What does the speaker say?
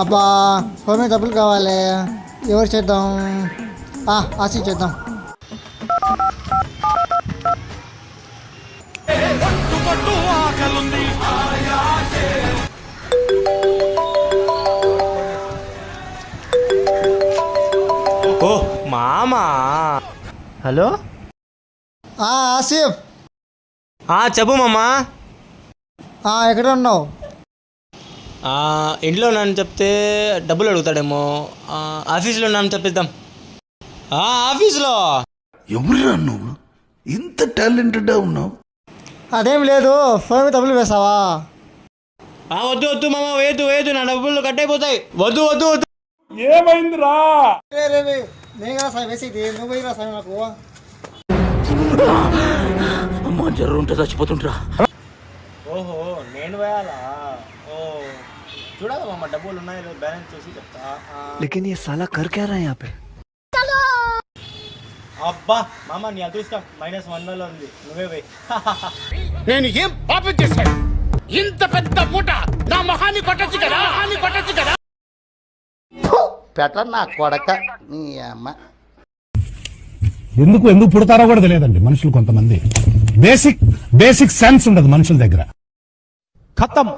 అబ్బా ఫోన్ మీద డబ్బులు కావాలి. ఎవరు చేద్దాం? ఆశ చేద్దాం. ఓ మామా. హలో ఆసిఫ్, చెప్పు మామా. ఎక్కడ ఉన్నావు? ఇంట్లో ఉన్నాను చెప్తే డబ్బులు అడుగుతాడేమో. ఆఫీస్లో ఉన్నాను చెప్పిద్దాం. ఆఫీస్లో. ఎవరురా నువ్వు ఇంత టాలెంటెడ్ ఉన్నావు? అదేం లేదు, ఫోన్ మీద డబ్బులు వేసావా? వద్దు వద్దు మామ, వేయద్దు, నా డబ్బులు కట్ అయిపోతాయి. వద్దు వద్దు వద్దు. ఏమైందిరా? నేను కదా సాయం వేసేది, నువ్వు వేయరా సాయం నాకు. అమ్మా జ్వరం ఉంటే చచ్చిపోతుంటరా. ఓహో నేను వేయాలా? చూడాలి మామ, డబ్బులు ఉన్నాయి బ్యాలెన్స్ చూసి చెప్తా. लेकिन ये साला कर क्या रहा है यहाँ पे? అబ్బా మామ, నీ అదృష్టం -100 ఉంది, నువ్వే వేయి. నేను ఏం పాపం చేశాను? ఇంత పెద్ద మూట నా మొహాన్ని కొట్టచ్చు కదా. పెట్ట నా కొడక నీ అమ్మ. ఎందుకు పుడతారో కూడా తెలియదండి మనుషులు. కొంతమంది బేసిక్ సెన్స్ ఉండదు మనుషుల దగ్గర. ఖతం.